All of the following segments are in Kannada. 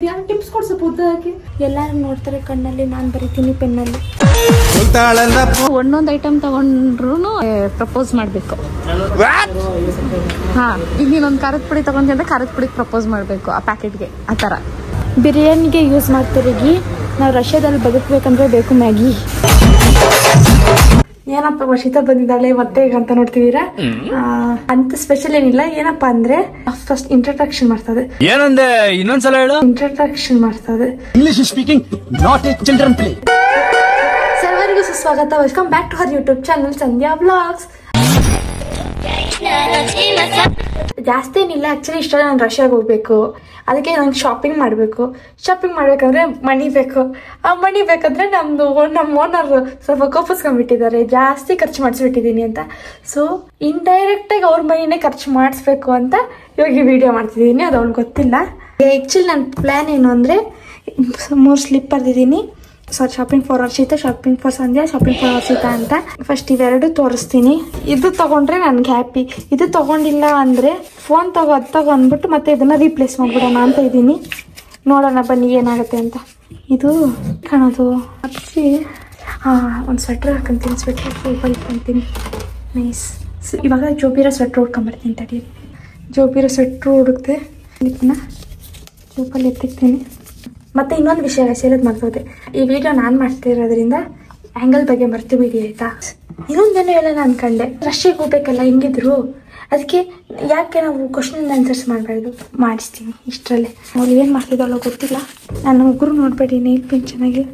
ಯಾರು ಟಿಪ್ಸ್ ಕೊಡ್ಸಪ್ಪ ಉದ್ದಕ್ಕೆ ಎಲ್ಲಾರು ನೋಡ್ತಾರೆ ಕಣ್ಣಲ್ಲಿ ನಾನು ಬರೀತೀನಿ ಪೆನ್ನಲ್ಲಿ ಒಂದೊಂದು ಐಟಮ್ ತಗೊಂಡ್ರು ಪ್ರಪೋಸ್ ಮಾಡ್ಬೇಕು ಹಾ ಈಗ ನೀನೊಂದು ಖಾರದ ಪುಡಿ ತಗೊಂಡಿ ಅಂದ್ರೆ ಖಾರದ ಪುಡಿಗೆ ಪ್ರಪೋಸ್ ಮಾಡ್ಬೇಕು ಆ ಪ್ಯಾಕೆಟ್ಗೆ ಆ ಥರ ಬಿರಿಯಾನಿಗೆ ಯೂಸ್ ಮಾಡ್ತಿರೋಗಿ ನಾವು ರಷ್ಯಾದಲ್ಲಿ ಬದುಕಬೇಕಂದ್ರೆ ಬೇಕು ಮ್ಯಾಗಿ ಏನಪ್ಪ ವರ್ಷಿತ ಬಂದಿದ್ದಾಳೆ ಮತ್ತೆ ಈಗ ಅಂತ ನೋಡ್ತಿದ್ದೀರಾ ಅಂತ ಸ್ಪೆಷಲ್ ಏನಿಲ್ಲ ಏನಪ್ಪಾ ಅಂದ್ರೆ ಫಸ್ಟ್ ಇಂಟ್ರಡಕ್ಷನ್ ಮಾಡ್ತದೆ ಏನಂದೆ ಇನ್ನೊಂದ್ಸಲ ಹೇಳು ಇಂಟ್ರಡಕ್ಷನ್ ಮಾಡ್ತದೆ English speaking not a children play ಸರ್ವರಿಗೂ ಸುಸ್ವಾಗತ welcome back to her YouTube channel Sandhya blogs ಜಾಸ್ತಿ ಏನಿಲ್ಲ ಆಕ್ಚುಲಿ ಇಷ್ಟ ನಾನು ರಷ್ಯಾಗೆ ಹೋಗ್ಬೇಕು ಅದಕ್ಕೆ ನಂಗೆ ಶಾಪಿಂಗ್ ಮಾಡಬೇಕು ಶಾಪಿಂಗ್ ಮಾಡ್ಬೇಕಂದ್ರೆ ಮನಿ ಬೇಕು ಆ ಮನಿ ಬೇಕಂದ್ರೆ ನಮ್ಮ ಓನರ್ ಸ್ವಲ್ಪ ಕೋಪಿಸ್ಕೊಂಡ್ಬಿಟ್ಟಿದ್ದಾರೆ ಜಾಸ್ತಿ ಖರ್ಚು ಮಾಡಿಸ್ಬಿಟ್ಟಿದ್ದೀನಿ ಅಂತ ಸೊ ಇಂಡೈರೆಕ್ಟಾಗಿ ಅವ್ರ ಮನಿನೇ ಖರ್ಚು ಮಾಡಿಸ್ಬೇಕು ಅಂತ ಇವಾಗ ಈ ವಿಡಿಯೋ ಮಾಡ್ತಿದ್ದೀನಿ ಅದು ಅವ್ನಿಗೆ ಗೊತ್ತಿಲ್ಲ ಆ್ಯಕ್ಚುಲಿ ನನ್ನ ಪ್ಲ್ಯಾನ್ ಏನು ಅಂದರೆ 3 ಸ್ಲಿಪ್ ಬರ್ದಿದ್ದೀನಿ shopping for Harshitha shopping for Sandhya shopping for Harshitha ಅಂತ ಫಸ್ಟ್ ಇವೆರಡು ತೋರಿಸ್ತೀನಿ ಇದು ತಗೊಂಡ್ರೆ ನನ್ಗೆ ಹ್ಯಾಪಿ ಇದು ತಗೊಂಡಿಲ್ಲ ಅಂದರೆ ಫೋನ್ ತಗೋ ಅಂದ್ಬಿಟ್ಟು ಮತ್ತೆ ಇದನ್ನ ರೀಪ್ಲೇಸ್ ಮಾಡ್ಬಿಡೋಣ ಅಂತ ಇದ್ದೀನಿ ನೋಡೋಣ ಬನ್ನಿ ಏನಾಗುತ್ತೆ ಅಂತ ಇದು ಕಾಣೋದು ಹಚ್ಚಿ ಒಂದು ಸ್ವೆಟ್ರ್ ಹಾಕೊಂತೀನಿ ಸ್ವೆಟ್ರ್ ಸ್ವಲ್ಪ ಇಟ್ಕೊಂತೀನಿ ನೈಸ್ ಇವಾಗ ಜೋಬಿರೋ ಸ್ವೆಟ್ರ್ ಉಡ್ಕೊಂಬರ್ತೀನಿ ತಡಿ ಜೋಬಿರೋ ಸ್ವೆಟ್ರು ಹುಡುಕ್ತೆ ಇದನ್ನ ಜೋಬಲ್ಲಿ ಎತ್ತಿಕ್ತೀನಿ ಮತ್ತೆ ಇನ್ನೊಂದು ವಿಷಯ ಹೇಳೋದು ಮರ್ತೋದೆ ಈ ವಿಡಿಯೋ ನಾನು ಮಾಡ್ತಿರೋದ್ರಿಂದ ಆ್ಯಂಗಲ್ ಬಗ್ಗೆ ಮರ್ತು ಬಿಡಿ ಆಯ್ತಾ ಇನ್ನೊಂದೇನು ಹೇಳೋಣ ಅನ್ಕೊಂಡೆ ರಷ್ಯಾಗೆ ಹೋಗ್ಬೇಕಲ್ಲ ಹೆಂಗಿದ್ರು ಅದಕ್ಕೆ ಯಾಕೆ ನಾವು ಕ್ವಶನ್ ಆನ್ಸರ್ಸ್ ಮಾಡಬಾರ್ದು ಮಾಡಿಸ್ತೀನಿ ಇಷ್ಟರಲ್ಲೇ ಅವ್ರು ಏನು ಮಾಡ್ತಿದ್ದಲ್ಲ ಗೊತ್ತಿಲ್ಲ ನಾನು ಒಬ್ಬರು ನೋಡ್ಬೇಡಿ ನೈಲ್ ಪೆನ್ ಚೆನ್ನಾಗಿ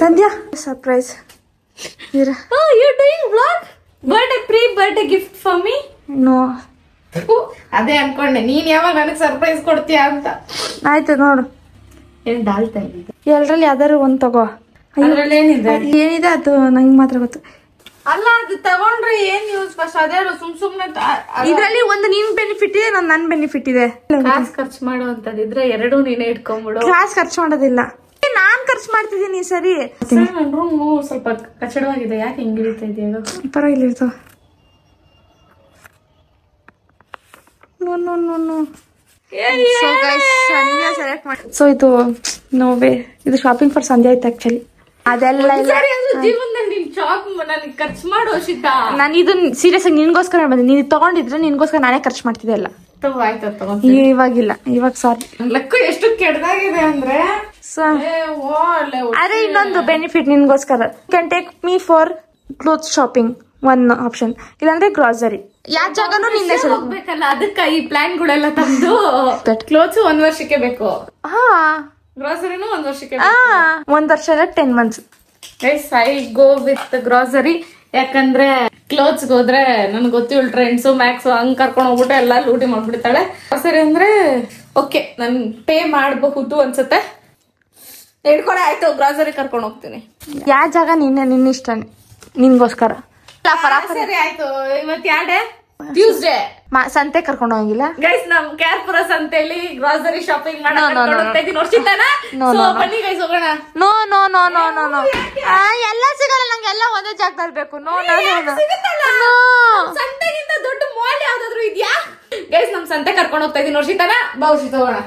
Sandhya surprise birthday gift for me no ಅದೇ ಅನ್ಕೊಂಡೆ ನೀನ್ ಯಾವಾಗ ನನಗೆ ಸರ್ಪ್ರೈಸ್ ಕೊಡ್ತೀಯ ಅಂತ ಆಯ್ತು ನೋಡು ಏನ್ ಡಾಲ್ತಾ ಎಲ್ಲರಲ್ಲಿ ಯಾವ್ದಾರು ಒಂದ್ ತಗೋ ಅದ್ರಲ್ಲಿ ಏನಿದೆ ಅದು ನಂಗೆ ಮಾತ್ರ ಗೊತ್ತು ಅಲ್ಲ ಅದು ತಗೊಂಡ್ರೆ ಏನ್ ಯೂಸ್ ಫಸ್ಟ್ ಅದೇ ಸುಮ್ನೆ ಇದ್ರಲ್ಲಿ ಒಂದು ನಿನ್ ಬೆನಿಫಿಟ್ ಇದೆ ನನ್ ಬೆನಿಫಿಟ್ ಇದೆ ಕಾಸು ಖರ್ಚು ಮಾಡುವಂತದಿದ್ರೆ ಎರಡು ನೀನೇ ಇಟ್ಕೊಂಡ್ಬಿಡು ಕಾಸು ಖರ್ಚು ಮಾಡೋದಿಲ್ಲ ನಾನ್ ಖರ್ಚು ಮಾಡ್ತಿದ್ದೀನಿ ಸರಿ ನನ್ ರೂಮ್ ಸ್ವಲ್ಪ ಕಚಡವಾಗಿದೆ ಯಾಕೆ ಹಿಂಗಿರಿತಾ ಇದೆಯಾ ಪರವಾಗಿಲ್ಲ ಇರ್ತಾವ ಸೊ ಇದು ನೋವೇ ಇದು ಶಾಪಿಂಗ್ ಫಾರ್ ಸಂಧ್ಯಾ ಆಯ್ತು ಆಕ್ಚುಲಿ ಅದೆಲ್ಲ ಜೀವನದಲ್ಲಿ ಖರ್ಚು ಮಾಡೋ ಶಿತಾ ನಾನು ಇದನ್ನ ಸೀರಿಯಸ್ ಆಗಿ ನಿನ್ಗೋಸ್ಕರ ಬಂದೆ ನೀನ್ ತಗೊಂಡಿದ್ರೆ ನಿನ್ಗೋಸ್ಕರ ನಾನೇ ಖರ್ಚು ಮಾಡ್ತಿದ್ದೆ ಇವಾಗಿಲ್ಲ ಇವಾಗ ಸಾರಿ ಲಕ್ಕು ಎಷ್ಟು ಕೆಟ್ಟದಾಗಿದೆ ಅಂದ್ರೆ ಅದೇ ಇನ್ನೊಂದು ಬೆನಿಫಿಟ್ ನಿನ್ಗೋಸ್ಕರ can take me for cloth shopping one option ಇಲ್ಲಾಂದ್ರೆ ಗ್ರಾಸರಿ ಯಾವ ಜಾಗನೂ ನಿನ್ನೆ ಹೋಗ್ಬೇಕಲ್ಲ ಅದಕ್ಕ ಈ ಪ್ಲಾನ್ ಗಳೆಲ್ಲ ತಂದು ಕ್ಲೋತ್ಸ್ 1 ವರ್ಷಕ್ಕೆ ಬೇಕು ಗ್ರಾಸರಿನೂ 1 ವರ್ಷಕ್ಕೆ 1 ವರ್ಷ ಅಲ್ಲ 10 months I go with grocery ಯಾಕಂದ್ರೆ ಕ್ಲೋತ್ಸ್ ಹೋದ್ರೆ ನನ್ಗೆ ಗೊತ್ತಿಲ್ಲ ಟ್ರೆಂಡ್ಸ್ ಮ್ಯಾಕ್ಸ್ ಹಂಗ್ ಕರ್ಕೊಂಡ್ ಹೋಗ್ಬಿಟ್ಟು ಎಲ್ಲ ಲೂಟಿ ಮಾಡ್ಬಿಡ್ತಾಳೆ ಗ್ರಾಸರಿ ಅಂದ್ರೆ ಓಕೆ ನನ್ ಪೇ ಮಾಡಬಹುದು ಅನ್ಸುತ್ತೆ ಹೇಳ್ಕೊಳೆ ಆಯ್ತು ಗ್ರಾಸರಿ ಕರ್ಕೊಂಡ್ ಹೋಗ್ತೀನಿ ಯಾವ ಜಾಗ ನಿನ್ನ ಇಷ್ಟನೇ ನಿನ್ಗೋಸ್ಕರ ಸರಿ ಆಯ್ತು ಇವತ್ತು ಯಾಡೆ ಟ್ಯೂಸ್ಡೇ ಸಂತೆ ಕರ್ಕೊಂಡು ಹೋಗಿಲ್ಲ ಗೈಸ್ ನಮ್ ಕ್ಯಾರ್ಪುರ ಸಂತೆಯಲ್ಲಿ ಗ್ರಾಸರಿ ಶಾಪಿಂಗ್ ಬನ್ನಿ ಗೈಸ್ ಹೋಗೋಣ no no no no no no ಎಲ್ಲ ಸಿಗಲ್ಲ ನಂಗೆ ಎಲ್ಲ ಒಂದೇ ಜಾಗದಲ್ಲಿ ಬೇಕು ನೋ ಸಂತೆಗಿಂತ ದೊಡ್ಡ ಮಾಲ್ ಯಾವ್ದಾದ್ರು ಇದ್ಯಾ ಗೈಸ್ ನಮ್ ಸಂತೆ ಕರ್ಕೊಂಡು ಹೋಗ್ತಾ ಇದೀನಿ ವರ್ಷಿತಾನ ಬಹುಶಃ ಹೋಗೋಣ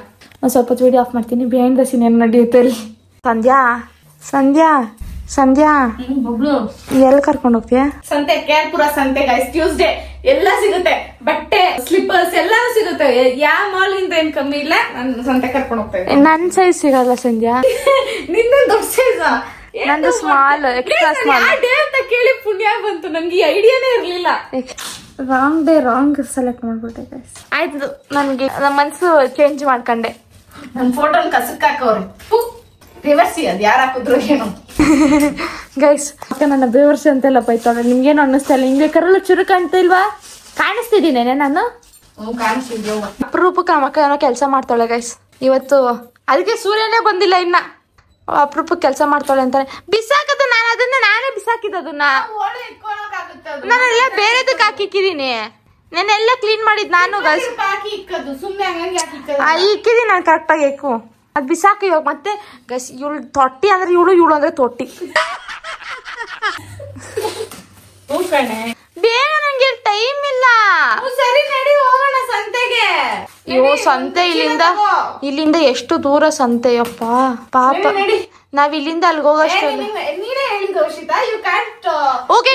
ಒಂದ್ ಸ್ವಲ್ಪ ವಿಡಿಯೋ ಆಫ್ ಮಾಡ್ತೀನಿ ಬಿಹೈಂಡ್ ದ ಸೀನ್ ಏನ್ ನಡೆಯುತ್ತೆ ಇಲ್ಲಿ ಸಂಧ್ಯಾ ಸಂಧ್ಯಾ ಸಂಧ್ಯಾ ಬಬ್ಲು ಎಲ್ಲಿ ಕರ್ಕೊಂಡು ಹೋಗ್ತೀಯ ಸಂತೆ ಕ್ಯಾರ್ಪುರ ಸಂತೆ ಗೈಸ್ ಟ್ಯೂಸ್ಡೇ ಎಲ್ಲ ಸಿಗುತ್ತೆ ಬಟ್ಟೆ ಸ್ಲಿಪ್ಪರ್ಸ್ ಎಲ್ಲ ಸಿಗುತ್ತೆ ಯಾವ ಮಾಲ್ ಇಂದ ಏನ್ ಕಮ್ಮಿ ಇಲ್ಲ ನಾನು ಸಂತೆ ಕರ್ಕೊಂಡು ಹೋಗ್ತಾ ಇದ್ದೀನಿ ನನ್ ಸೈಜ್ ಸಿಗಲ್ಲ ಸಂಧ್ಯಾ ನಿಂದ ದೊಡ್ಡ ಸೈಜ್ ನಂದು ಸ್ಮಾಲ್ ಎಕ್ಸ್ಟ್ರಾ ಸ್ಮಾಲ್ ಡೇ ಅಂತ ಕೇಳಿ ಪುಣ್ಯ ಬಂತು ನನ್ಗೆ ಈ ಐಡಿಯಾನೇ ಇರ್ಲಿಲ್ಲ ರಾಂಗ್ ಡೇ ರಾಂಗ್ ಸೆಲೆಕ್ಟ್ ಮಾಡ್ಬಿಟ್ಟೆ ಗೈಸ್ ಆಯ್ತು ನನ್ಗೆ ನಮ್ಮ ಮನ್ಸು ಚೇಂಜ್ ಮಾಡ್ಕೊಂಡೆ ನನ್ ಫೋಟೋನ್ ಕಸಕ್ ಹಾಕವ್ರೆ ರಿವರ್ಸಿ ಅದ್ ಯಾರು ಹಾಕಿದ್ರು ಏನು ಗೈಸ್ ನನ್ನ ಬೇವರ್ಸಿ ಅಂತೆಲ್ಲ ಬೈತಾಳೆ ನಿಮ್ಗೇನು ಅನ್ನಿಸ್ತಾ ಇಲ್ಲ ಹಿಂಗೆ ಕರಲು ಚುರುಕ ಅಂತ ಇಲ್ವಾ ಕಾಣಿಸ್ತಿದ್ದೀನೇನೆ ನಾನು ಅಪರೂಪಕ್ಕೆ ನಮ್ಮ ಅಕ್ಕ ಏನೋ ಕೆಲಸ ಮಾಡ್ತಾಳೆ ಗೈಸ್ ಇವತ್ತು ಅದಕ್ಕೆ ಸೂರ್ಯನೇ ಬಂದಿಲ್ಲ ಇನ್ನ ಅಪರೂಪಕ್ಕೆ ಕೆಲಸ ಮಾಡ್ತಾಳೆ ಅಂತಾನೆ ಬಿಸಾಕದ ನಾನು ಅದನ್ನ ನಾನೇ ಬಿಸಾಕಿದ್ದದನ್ನ ನಾನೆಲ್ಲ ಬೇರೆದಕ್ಕೆ ಹಾಕಿಕ್ಕಿದೀನಿ ನಾನೆಲ್ಲ ಕ್ಲೀನ್ ಮಾಡಿದ್ ನಾನು ಗೈಸ್ ಇಕ್ಕಿದೀನಿ ನಾನು ಕರೆಕ್ಟಾಗಿ ಏಕು ಅದ್ ಬಿಸಾಕ ಇವಾಗ ಮತ್ತೆ ಗೈಸ್ ಇವಳು ತೊಟ್ಟಿ ಅಂದ್ರೆ ಇವಳು ಅಂದ್ರೆ ತೊಟ್ಟಿ ಬೇಗ ನಂಗೆ ಟೈಮ್ ಇಲ್ಲ ಸರಿ ನಡಿ ಹೋಗೋಣ ಸಂತೆ ಅಯ್ಯೋ ಸಂತೆ ಇಲ್ಲಿಂದ ಎಷ್ಟು ದೂರ ಸಂತೆಯಪ್ಪ ಪಾಪ ನಾವ್ ಇಲ್ಲಿಂದ ಅಲ್ಲಿಗೆ ಹೋಗೋಷ್ಟಲ್ಲ. ಓಕೆ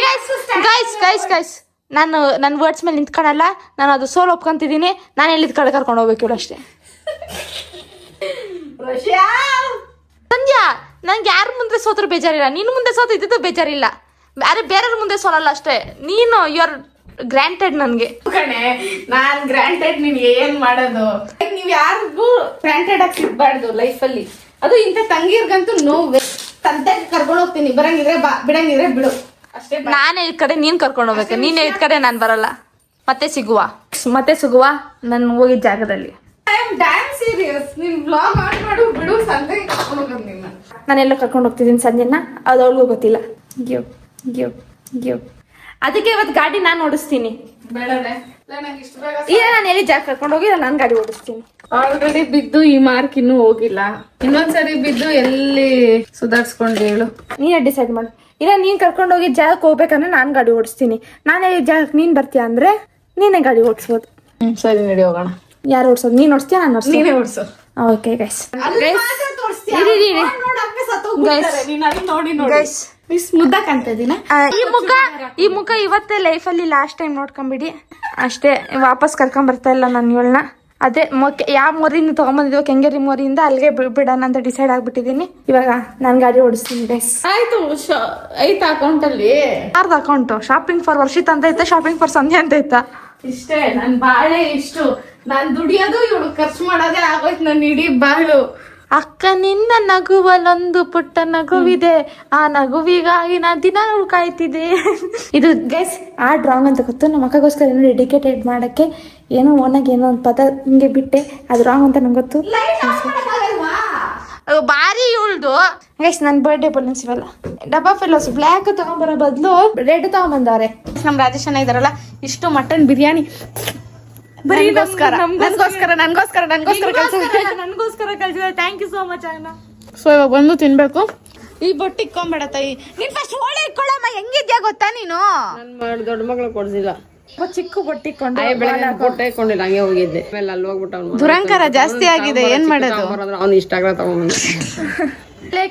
ಗೈಸ್ ನಾನು ನನ್ನ ವರ್ಡ್ಸ್ ಮೇಲೆ ನಿಂತ್ಕೊಳಲ್ಲ, ನಾನು ಅದು ಸೋಲ್ ಒಪ್ಕೊಂತಿದ್ದೀನಿ. ನಾನು ಎಲ್ಲಿದ್ ಕಡೆ ಕರ್ಕೊಂಡು ಹೋಗ್ಬೇಕು ಇವಳು ಅಷ್ಟೇ. ಸಂಧ್ಯಾ ನಂಗೆ ಯಾರ ಮುಂದೆ ಸೋತ್ರ ಬೇಜಾರಿಲ್ಲ, ನಿನ್ ಮುಂದೆ ಸೋತ ಇದ್ದಿದ್ದು ಬೇಜಾರಿಲ್ಲ, ಬೇರೆಯವ್ರ ಮುಂದೆ ಸೋಲಲ್ಲ ಅಷ್ಟೇ. ನೀನು ಯು ಆರ್ ಗ್ರಾಂಟೆಡ್ ನನ್ಗೆ ಕಣೆ. ನಾನ್ ಗ್ರಾಂಟೆಡ್ ನಿನ್ಗೆ ಏನ್ ಮಾಡೋದು? ನೀವ್ ಯಾರಿಗೂ ಗ್ರಾಂಟೆಡ್ ಆಗಿ ಸಿಗ್ಬಾರ್ದು ಲೈಫ್ ಅಲ್ಲಿ. ಅದು ಇಂಥ ತಂಗಿರ್ಗಂತೂ ನೋವೇ. ತಂದೆ ಕರ್ಕೊಂಡು ಹೋಗ್ತೀನಿ, ಬರಂಗಿದ್ರೆ ಬಾ, ಬಿಡಂಗಿದ್ರೆ ಬಿಡು ಅಷ್ಟೇ. ನಾನೇ ಈ ಕಡೆ ನೀನ್ ಕರ್ಕೊಂಡು ಹೋಗ್ಬೇಕು, ನೀನ್ ಈ ಕಡೆ ನಾನ್ ಬರಲ್ಲ. ಮತ್ತೆ ಸಿಗುವ ನಾನು ಹೋಗಿದ್ದ ಜಾಗದಲ್ಲಿ. I am dam serious. ನೀನ್ ವ್ಲಾಗ್ ಆನ್ ಮಾಡು, ಬಿಡು, ಸಂತೆ ಕರ್ಕೊಂಡು ಹೋಗೋದು ನಿನ್ನ. ನಾನೆಲ್ಲ ಕರ್ಕೊಂಡು ಹೋಗ್ತಿದ್ದೀನಿ ಸಂಜೆನ, ಅದು ಅವಳಿಗೂ ಗೊತ್ತಿಲ್ಲ. ಅದಕ್ಕೆ ಇವತ್ತು ಗಾಡಿ ನಾನು ಓಡಿಸ್ತೀನಿ. ಇಲ್ಲ ನಾನು ಎಲ್ಲಿ ಜಾಗ ಕರ್ಕೊಂಡು ಹೋಗಿ ನಾನು ಗಾಡಿ ಓಡಿಸ್ತೀನಿ. ಆಲ್ರೆಡಿ ಬಿದ್ದು ಈ ಮಾರ್ಕ್ ಇನ್ನೂ ಹೋಗಿಲ್ಲ. ಇನ್ನೊಂದ್ಸರಿ ಬಿದ್ದು ಎಲ್ಲಿ ಸುಧಾರಿಸ್ಕೊಂಡು ಹೇಳು. ನೀನೇ ಡಿಸೈಡ್ ಮಾಡು. ಇಲ್ಲ ನೀನ್ ಕರ್ಕೊಂಡು ಹೋಗಿ ಜಾಗಕ್ಕೆ ಹೋಗ್ಬೇಕಂದ್ರೆ ನಾನ್ ಗಾಡಿ ಓಡಿಸ್ತೀನಿ. ನಾನು ಹೇಳಿ ಜಾಗಕ್ಕೆ ನೀನ್ ಬರ್ತೀಯ ಅಂದ್ರೆ ನೀನೇ ಗಾಡಿ ಓಡಿಸ್ಬೋದು. ಸರಿ ನಡಿ ಹೋಗೋಣ. ಯಾರು ಓಡಿಸೋದು? ನೀನ್ ಓಡಿಸ್ತೀಯ ನಾನು ಓಡಿಸ್ತೀನಿ? ನೀನೇ ಓಡಿಸು. ಓಕೆ ಗೈಸ್ ಮುದ್ದ ಕಾಣ್ತಿದ್ದೀನ. ಈ ಮುಖ ಇವತ್ತೇ ಲೈಫಲ್ಲಿ ಲಾಸ್ಟ್ ಟೈಮ್ ನೋಡ್ಕೊಂಬಿಡಿ ಅಷ್ಟೇ. ವಾಪಸ್ ಕರ್ಕೊಂಡ್ ಬರ್ತಾ ಇಲ್ಲ ನಾನು ಇವಳನ್ನ. ಅದೇ ಯಾವ ಮೋರಿಯಿಂದ ತಗೊಂಬಂದಿದ್ವ, ಕೆಂಗೇರಿ ಮೋರಿಯಿಂದ ಅಲ್ಲಿಗೆ ಬಿಡೋಣ ಅಂತ ಡಿಸೈಡ್ ಆಗ್ಬಿಟ್ಟಿದೀನಿ. ಇವಾಗ ನಾನು ಗಾಡಿ ಓಡಿಸ್ತೀನಿ ಗೈಸ್. ಆಯ್ತು ಐತಾ ಅಕೌಂಟ್ ಅಲ್ಲಿ? ಯಾರ್ದು ಅಕೌಂಟು? ಶಾಪಿಂಗ್ ಫಾರ್ ವರ್ಷಿತ್ ಅಂತ ಐತೆ, ಶಾಪಿಂಗ್ ಫಾರ್ ಸಂಧ್ಯಾ ಅಂತ ಐತಾ? ಇಷ್ಟೇ ನನ್ ಬಾಳೆ. ಇಷ್ಟು ನಾನ್ ದುಡಿಯೋದು ಇವಳು ಖರ್ಚು ಮಾಡೋದೇ ಆಗೋಯ್ತು ನನ್ ಇಡೀ ಬಾಳು. ಅಕ್ಕ ನಿನ್ನ ನಗುವಲ್ಲೊಂದು ಪುಟ್ಟ ನಗುವಿದೆ, ಆ ನಗುವಿಗಾಗಿ ನಾ ದಿನ ಕಾಯ್ತಿದೆ. ಇದು ಗೈಸ್ ಆರ್ಟ್ ರಾಂಗ್ ಅಂತ ಗೊತ್ತು. ನಮ್ಮ ಅಕ್ಕಗೋಸ್ಕರ ಏನೋ ಡೆಡಿಕೇಟೆಡ್ ಮಾಡಕ್ಕೆ ಏನೋ ಓನಾಗಿ ಏನೋ ಒಂದು ಪದ ಹಿಂಗೆ ಬಿಟ್ಟೆ, ಅದು ರಾಂಗ್ ಅಂತ ನಂಗೆ ಗೊತ್ತು. ಬಾರಿ ಇವಳ್ದು ಗೈಸ್. ನನ್ನ ಬರ್ಡೇ ಬಲೂನ್ಸ್ ಇವೆಲ್ಲ ಡಬ್ಬಾ ಫೆಲ್ಲೋಸ್ ಬ್ಲ್ಯಾಕ್ ತಗೊಂಬರೋ ಬದಲು ರೆಡ್ ತಗೊಂಬಂದವ್ರೆ. ನಮ್ ರಾಜೇಶ್ ಅಣ್ಣ ಇದಾರಲ್ಲ, ಇಷ್ಟು ಮಟನ್ ಬಿರಿಯಾನಿ ನನಗೋಸ್ಕರ ಕಳ್ಸಿದ್ರೆ ಥ್ಯಾಂಕ್ ಯು ಸೋ ಮಚ್ ಅಣ್ಣ. ಸೊ ಇವಾಗ ಬಂದು ತಿನ್ಬೇಕು. ಈ ಬೊಟ್ಟು ಇಕ್ಕೊಂಬೇಡ ತಾಯಿ. ನೀನ್ ಫಸ್ಟ್ ಹೋಳಿ ಇಕ್ಕೊಳ್ಳಮ್ಮ. ಹೆಂಗಿದ್ಯಾ ಗೊತ್ತಾ ನೀನು? ನನ್ ದೊಡ್ಡ ಮಗಳು ಕೊಡ್ಸಿಲ್ಲ, ಚಿಕ್ಕ ಬೊಟ್ಟು ಇಕ್ಕೊಂಡು ಬೊಟ್ಟೆ ಇಕ್ಕೊಂಡಿಲ್ಲ, ಹಂಗೆ ಹೋಗಿದ್ದೆ. ಆಮೇಲೆ ಅಲ್ಲಿ ಹೋಗ್ಬಿಟ್ಟು ದುರಂಕಾರ ಜಾಸ್ತಿ ಆಗಿದೆ, ಏನ್ ಮಾಡೋದು? ಅವ್ನು ಇಷ್ಟ ಆಗ ತಗೊಂಡ್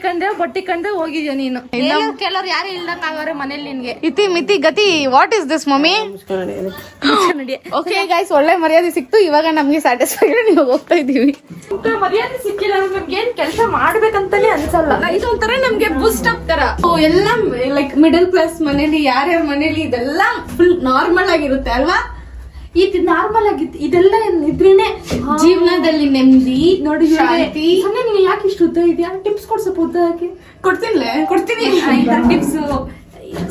ಕಂಡ್ರೆ ಬೊಟ್ಟಿ ಕಂಡ್ರೆ ಹೋಗಿದ್ಯಾ ನೀನು. ಕೆಲವ್ರು ಯಾರು ಇಲ್ದಂಗ ಆಗವ್ರೆ ಮನೇಲಿ ನಿನ್ಗೆ. ಇತಿ ಮಿತಿ ಗತಿ. What is this mummy? Okay guys, ಒಳ್ಳೆ ಮರ್ಯಾದೆ ಸಿಕ್ತು. ಇವಾಗ ನಮ್ಗೆ ಸ್ಯಾಟಿಸ್ಫೈಡ್ ನೀವು ಹೋಗ್ತಾ ಇದೀವಿ. ಮರ್ಯಾದೆ ಸಿಕ್ಕಿಲ್ಲ ನಮ್ಗೆ ಏನ್ ಕೆಲಸ ಮಾಡ್ಬೇಕಂತಾನೆ ಅನ್ಸಲ್ಲ. ಇದೊಂಥರ ನಮ್ಗೆ ಬೂಸ್ಟ್ ಅಪ್ ತರ. ಎಲ್ಲ ಲೈಕ್ ಮಿಡಲ್ ಕ್ಲಾಸ್ ಮನೇಲಿ ಯಾರ್ಯಾರ ಮನೇಲಿ ಇದೆಲ್ಲ ಫುಲ್ ನಾರ್ಮಲ್ ಆಗಿರುತ್ತೆ ಅಲ್ವಾ? ಇದು ನಾರ್ಮಲ್ ಆಗಿತ್ತು. ಇದೆಲ್ಲ ಇದ್ರೇನೆ ಜೀವನದಲ್ಲಿ ನೆಮ್ಮದಿ, ನೋಡಿ ಶಾಂತಿ. ನೀನು ಯಾಕೆ ಇಷ್ಟು ಉದ್ದ ಇದೆಯಾ? ಟಿಪ್ಸ್ ಕೊಡ್ಸಪ್ಪ ಉದ್ದ ಹಾಕಿ. ಕೊಡ್ತೀನಿ ಟಿಪ್ಸ್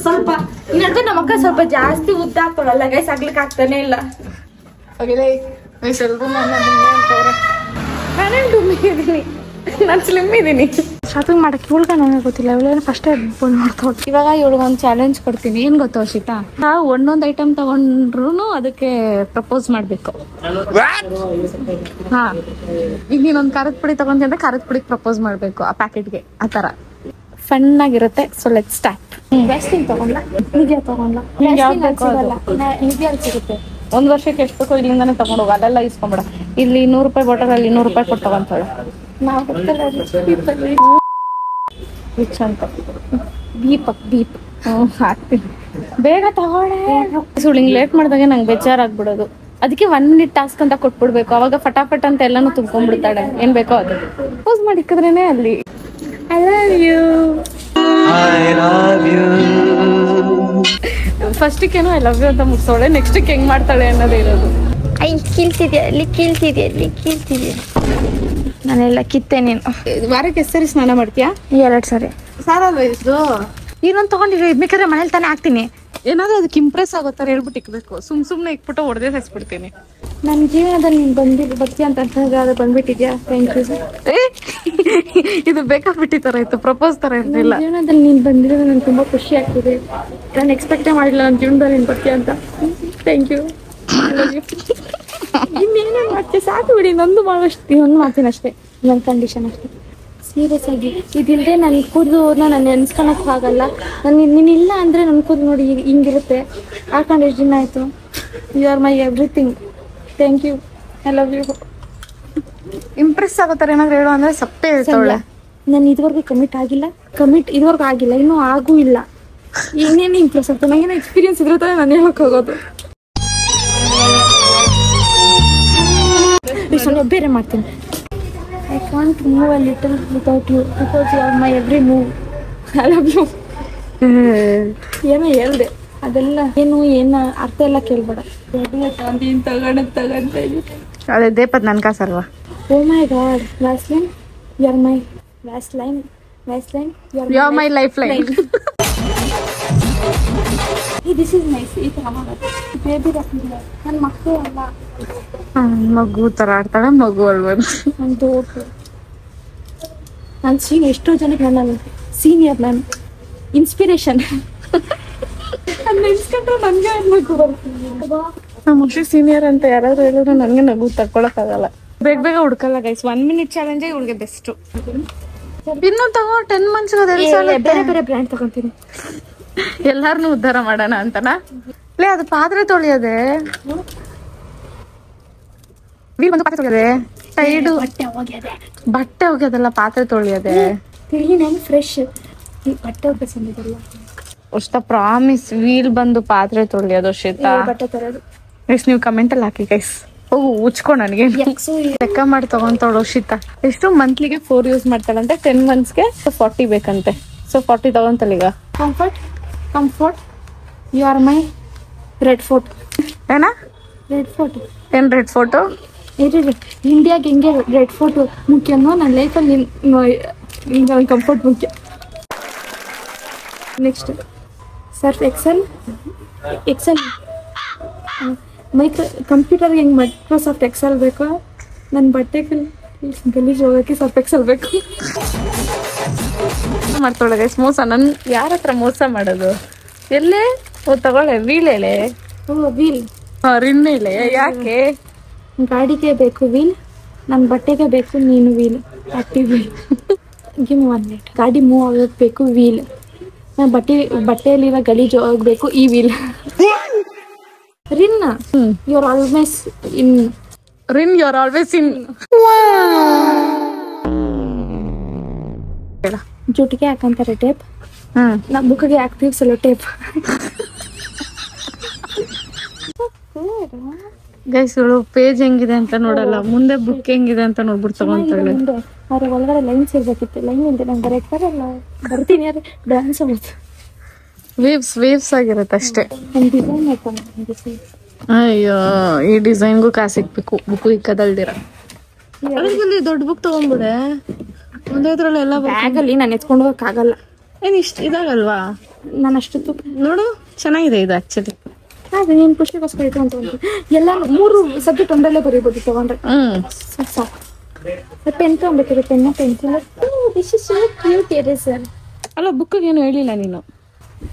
ಸ್ವಲ್ಪ. ಇನ್ನಂದ್ರೆ ನಮ್ಮ ಅಕ್ಕ ಸ್ವಲ್ಪ ಜಾಸ್ತಿ ಉದ್ದ ಆಗ್ತಾಳಲ್ಲ ಗೈಸ್, ಆಗ್ಲಿಕ್ಕೆ ಆಗ್ತಾನೆ ಇಲ್ಲ. ನಾನು ಸ್ಲಿಮ್ ಇದೀನಿ. ಶಾಪಿಂಗ್ ಮಾಡಕ್ಕೆ ಇವಳ್ಗ ನನಗೆ ಗೊತ್ತಿಲ್ಲ. ಇವಳೇನು ಫಸ್ಟ್ ಬಂದು ನೋಡ್ತಾಳೆ. ಇವಾಗ ಇವಳಿಗೆ ಒಂದು ಚಾಲೆಂಜ್ ಕೊಡ್ತೀನಿ. ಏನ್ ಗೊತ್ತಾ ವರ್ಷಿತಾ? ನಾವು ಒಂದೊಂದು ಐಟಮ್ ತಗೊಂಡ್ರು ಅದಕ್ಕೆ ಪ್ರಪೋಸ್ ಮಾಡ್ಬೇಕು. ಹಾ, ಈಗ ನೀನೊಂದು ಖಾರದ ಪುಡಿ ತಗೊಂಡಿ ಅಂದ್ರೆ ಖಾರದ ಪುಡಿಗೆ ಪ್ರಪೋಸ್ ಮಾಡ್ಬೇಕು ಆ ಪ್ಯಾಕೆಟ್ಗೆ. ಆ ತರ ಫನ್ ಆಗಿರುತ್ತೆ. So let's start. ವ್ಯಾಸ್ಲಿನ್ ತಗೊಂಡ್ಲ, ನಿಜ ತಗೊಂಡ್ಲ? ನಿಜ ಸಿಗುತ್ತೆ. 1 ವರ್ಷಕ್ಕೆ ಎಷ್ಟು ಬೇಕೋ ಇಲ್ಲಿಂದಾನೆ ತಗೊಂಡು ಹೋಗ. ಅದೆಲ್ಲ ಇಸ್ಕೊಂಬೇಡ. ಇಲ್ಲಿ 100 ರೂಪಾಯಿ ಬಾಟಲ್, ಅಲ್ಲಿ 200 ರೂಪಾಯಿ ಕೊಟ್ಟು ತಗೊಂತಾಳೆ. ನಾವು ರಿಚ್ ಅಂತ ಬೀಪ್ ಹಾಕ್ತೀನಿ. ಬೇಗ ತಗೊಳ್ಳೆ. ಸುಳ್ಳು ಲೇಟ್ ಮಾಡಿದಾಗ ನಂಗೆ ಬೇಜಾರಾಗ್ಬಿಡೋದು. ಅದಕ್ಕೆ 1 ಮಿನಿಟ್ ಟಾಸ್ಕ್ ಅಂತ ಕೊಟ್ಬಿಡ್ಬೇಕು. ಅವಾಗ ಫಟಾಫಟ್ ಅಂತ ಎಲ್ಲಾನು ತುಂಬ್ಕೊಂಡ್ಬಿಡ್ತಾಳೆ. ಏನ್ ಬೇಕೋ ಅದು ಪೋಸ್ ಮಾಡಿಕ್ಕಿದ್ರೇನೆ ಅಲ್ಲಿ ಐ ಲವ್ ಯು ಫಸ್ಟಿಗೇನು ಐ ಲವ್ ಯು ಅಂತ ಮುಗಿಸೋಳೆ. ನೆಕ್ಸ್ಟ್ ಹೆಂಗ್ ಮಾಡ್ತಾಳೆ ಅನ್ನೋದೇ ಇರೋದು. ಕೀಳ್ತಿದ್ಯಾ ನಾನೆಲ್ಲ ಕಿತ್ತೆ. ನೀನು ವಾರಕ್ಕೆ ಎಷ್ಟು ಸರಿ ಸ್ನಾನ ಮಾಡ್ತೀಯಾ? 2 ಸರಿ. ಸಾರಲ್ವ ಇದು? ಇನ್ನೊಂದು ತಗೊಂಡಿರಿ, ಬೇಕಾದ್ರೆ ಮನೇಲಿ ತಾನೇ ಹಾಕ್ತೀನಿ. ಏನಾದ್ರು ಅದಕ್ಕೆ ಇಂಪ್ರೆಸ್ ಆಗೋತ್ತರ ಹೇಳ್ಬಿಟ್ಟು ಇಕ್ಬೇಕು. ಸುಮ್ನೆ ಇಕ್ಬಿಟ್ಟು ಹೊಡೆದೇ ಹಚ್ಬಿಡ್ತೀನಿ. ನನ್ನ ಜೀವನದಲ್ಲಿ ನೀನು ಬರ್ತೀಯ ಅಂತ ಅದು ಬಂದ್ಬಿಟ್ಟಿದ್ಯಾ? Thank you sir. ಇದು ಬೇಕಾಗ್ಬಿಟ್ಟಿ ತರ ಇತ್ತು, ಪ್ರಪೋಸ್ ತರ ಇರಲಿಲ್ಲ. ಜೀವನದಲ್ಲಿ ನೀನು ಬಂದಿರೋದು ನಂಗೆ ತುಂಬಾ ಖುಷಿ ಆಗ್ತಿದೆ. ನಾನು ಎಕ್ಸ್ಪೆಕ್ಟೇ ಮಾಡಿಲ್ಲ ನನ್ನ ಜೀವನದಲ್ಲಿ ನೀನು ಬರ್ತೀಯ ಅಂತ. Thank you. ಇನ್ನೇನೇ ಮಾಡ್ತೀಯ? ಸಾಕು ಬಿಡಿ. ಇನ್ನೊಂದು ಮಾಡ್ತೀನಿ ಅಷ್ಟೇ. ನನ್ನ ಕಂಡೀಷನ್ ಅಷ್ಟೇ. ಸೀರಿಯಸ್ ಆಗಿ ಇದಿಲ್ಲದೆ ನನ್ನ ಕೂದಲು ನಾನು ನೆನ್ಸ್ಕೊಳಕ್ ಆಗಲ್ಲ. ನೀನಿಲ್ಲ ಅಂದರೆ ನನ್ನ ಕೂದಲು ನೋಡಿ ಹಿಂಗಿರುತ್ತೆ. ಹಾಕೊಂಡು ಎಷ್ಟು ದಿನ ಆಯಿತು. You are my everything. Thank you. I love you. Impress ಆಗೋತರ ಏನಾದ್ರು ಹೇಳು ಅಂದ್ರೆ ಸಪ್ಪೆ ಹೇಳ್ತಾವಳೆ. ನಾನು ಇದುವರೆಗೂ ಕಮಿಟ್ ಇದುವರೆಗೂ ಆಗಿಲ್ಲ, ಇನ್ನೂ ಆಗೂ ಇಲ್ಲ. ಏನೇನು ಇಂಪ್ರೆಸ್ ಆಗ್ತದೆ, ನಂಗೇನೋ ಎಕ್ಸ್ಪೀರಿಯನ್ಸ್ ಇದ್ರೆ ತಾನೇ ನಾನು ಹೇಳಕ್ ಹೋಗೋದು. ಸ್ವಲ್ಪ ಬೇರೆ ಮಾಡ್ತೀನಿ. I can't move a little without you because you are my every move. I love you. ಏನೋ ಹೇಳ್ದೆ, ಅದೆಲ್ಲ ಏನು ಅರ್ಥ ಎಲ್ಲ ಕೇಳ್ಬೇಡ. ತಗೊಂತ ಅದೇ ದೇಪದ್ ನನ್ ಕಾಸಲ್ವಾ? Oh my god, vaseline you are my vaseline you are my life line. This is nice. ಈ ತರ ಮಾಡೋದು ಬೇಬಿ ರಫಿಲ್ಲ, ನನ್ನ ಮಕ್ಕಳು ಅಲ್ಲ. ಮಗು ತರ ಆಡ್ತಾಳೆ, ಮಗು ಅಲ್ವಂತ. ನನ್ನ ದೊಡ್ಡ ನಾನು ಎಷ್ಟೋ ಜನಕ್ಕೆ ನನ್ನ ಸೀನಿಯರ್, ನಾನು ಇನ್ಸ್ಪಿರೇಷನ್. ನನ್ನ ನೆನ್ಸ್ಕೊಂಡ್ರೆ ನನಗೆ ನಗು ಬರ್ತೀನಿ. ನಮ್ಮ ಮುಷಿ ಸೀನಿಯರ್ ಅಂತ ಯಾರಾದ್ರೂ ಹೇಳಿದ್ರೆ ನನಗೆ ನಗು ತಗೊಳಕ್ಕಾಗಲ್ಲ. ಬೇಗ ಹುಡ್ಕಲ್ಲ ಗೈಸ್. 1 minute ಚಾಲೆಂಜ್ ಹುಡುಗ ಬೆಸ್ಟ್. ಇನ್ನು ತಗೋ 10 months ಬೇರೆ ಬೇರೆ ಬ್ರ್ಯಾಂಡ್ ತಗೊಂತೀನಿ. ಎಲ್ಲಾರನು ಉದ್ಧಾರ ಮಾಡೋಣ ಅಂತನಾ? ಲೇ ಅದು ಪಾತ್ರೆ ತೊಳಿಯೋದೆ, ವೀಲ್ ಬಂದು ಪಾತ್ರೆ ತೊಳಿಯೋದೆ, ಟೈಡು ಬಟ್ಟೆ ಹೋಗ್ಯದಲ್ಲ ಪಾತ್ರೆ ತೊಳಿಯೋದೆ. ನಾನು ಫ್ರೆಶ್ ಬಟ್ಟೆ ಹೋಗ್ಬೇಕಲ್ಲ ಅಷ್ಟ ಪ್ರಾಮಿಸ್. ವೀಲ್ ಬಂದು ಪಾತ್ರೆ ತೊಳಿಯೋದು ಶೀತಾ. ಬಟ್ಟೆ ತರೋದು ಗೈಸ್ ನೀವು ಕಮೆಂಟ್ ಅಲ್ಲಿ ಹಾಕಿ ಗೈಸ್. ಹೋಗು ಉಚ್ಕೊ ನನಗೆ ಲೆಕ್ಕ ಮಾಡಿ ತಗೊಂತೋಳು ಶೀತಾ. ಎಷ್ಟು ಮಂತ್ಲಿಗೆ 4 ಯೂಸ್ ಮಾಡ್ತಾಳಂತೆ, 10 monthsಗೆ 40 ಬೇಕಂತೆ. ಸೊ 40 ತಗೊಂತಲ್ಲ ಈಗ. Comfort you are my Red Fort. ಏನ ರೆಡ್ ಫೋರ್ಟ್? ಏನ್ ರೆಡ್ ಫೋಟೋ? ಇಂಡಿಯಾಗೆ ಹೆಂಗೆ ರೆಡ್ ಫೋರ್ಟ್ ಮುಖ್ಯನೋ, ನನ್ನ ಲೈಫಲ್ಲಿ ಕಂಫರ್ಟ್ ಮುಖ್ಯ. ನೆಕ್ಸ್ಟ್ ಸರ್ಫ್ ಎಕ್ಸೆಲ್ ಕಂಪ್ಯೂಟರ್ಗೆ ಹೆಂಗೆ ಮೈಕ್ರೋಸಾಫ್ಟ್ ಎಕ್ಸೆಲ್ ಬೇಕೋ, ನನ್ನ ಬಟ್ಟೆಗೆ ಗಲೀಜ್ ಹೋಗೋಕ್ಕೆ ಸರ್ಫ್ ಎಕ್ಸೆಲ್ ಬೇಕು. ಮಾಡ್ತಾಳೆ ಗೈಸ್ ಮೋಸ. ನನ್ ಯಾರ ಹತ್ರ ಮೋಸ ಮಾಡೋದು? ಎಲ್ಲೇ ತಗೊಳ್ಳೆ ವೀಲ್ ಹೇಳೆ. ವೀಲ್ ರಿನ್ ಹೇಳೆ. ಯಾಕೆ? ಗಾಡಿಗೆ ಬೇಕು ವೀಲ್, ನನ್ನ ಬಟ್ಟೆಗೆ ಬೇಕು ನೀನು wheel. Active wheel. Give me 1 minute. ಗಾಡಿ ಮೂವ್ ಆಗೋಕೆ ಬೇಕು ವೀಲ್, ನನ್ನ ಬಟ್ಟೆಯಲ್ಲಿರೋ ಗಲೀಜು ಹೋಗ್ಬೇಕು ಈ wheel. Rin you are always in. Rin you are always in. ಜುಟ್ಟಿಗೆ ಹಾಕಂತಾರೆ ಟೇಪ್, ನಮ್ಮ ಬುಕ್ಗೆ ಹಾಕ್ತೀವಿ ಸಲ ಟೇಪ್. ಗೈಸ್ ಇವಳು ಪೇಜ್ ಹೆಂಗಿದೆ ಅಂತ ನೋಡಲ್ಲ, ಮುಂದೆ ಬುಕ್ ಹೆಂಗಿದೆ ಅಂತ ನೋಡ್ಬಿಟ್ಟು ತಗೊಂತಾಳೆ. ಅವ್ರ ಒಳಗಡೆ ಲೈನ್ಸ್ ಇರ್ಬೇಕಿತ್ತು, ಲೈನ್ ಇಲ್ದೆ ನಂಗೆ ಬರೆಯಕ್ ಬರಲ್ಲ. ಬರ್ತೀನಿ ಅದೇ ಡ್ಯಾನ್ಸ್ ಆಗುತ್ತೆ. ವೇವ್ಸ್ ಆಗಿರುತ್ತೆ ಅಷ್ಟೇ. ಒಂದು ಡಿಸೈನ್ ಹಾಕೊಂಡು ಅಯ್ಯೋ ಈ ಡಿಸೈನ್ಗೂ ಕಾಸು ಸಿಕ್ಬೇಕು. ಬುಕ್ ಇಕ್ಕದಲ್ದಿರ ದೊಡ್ಡ ಬುಕ್ ತಗೊಂಡ್ಬಿಡೆ. ಒಂದ್ರಲ್ಲಿ ಎಲ್ಲ ಬ್ಯಾಗಲ್ಲಿ ನಾನು ಎತ್ಕೊಂಡು ಹೋಗಕ್ಕಾಗಲ್ಲ. ಏನ್ ಇಷ್ಟ ಇದಾಗಲ್ವಾ? ನಾನು ಅಷ್ಟು ನೋಡು ಚೆನ್ನಾಗಿದೆ ಇದು ಆಕ್ಚುಲಿ. ಹಾಗೆ ನೀನು ಖುಷಿಗೋಸ್ಕರ ಇದು ಅಂತ ಎಲ್ಲ 3 ಸಬ್ಜೆಕ್ಟ್ ಒಂದರಲ್ಲೇ ಬರೀಬೋದು ತಗೊಂಡ್ರೆ. ಸಾಕು. ಪೆನ್ ತಗೊಬೇಕಿದೆ, pen pencil. This is so cute eraser. ಅಲ್ಲ ಬುಕ್ಕಿಗೆ ಏನು ಹೇಳಿಲ್ಲ ನೀನು.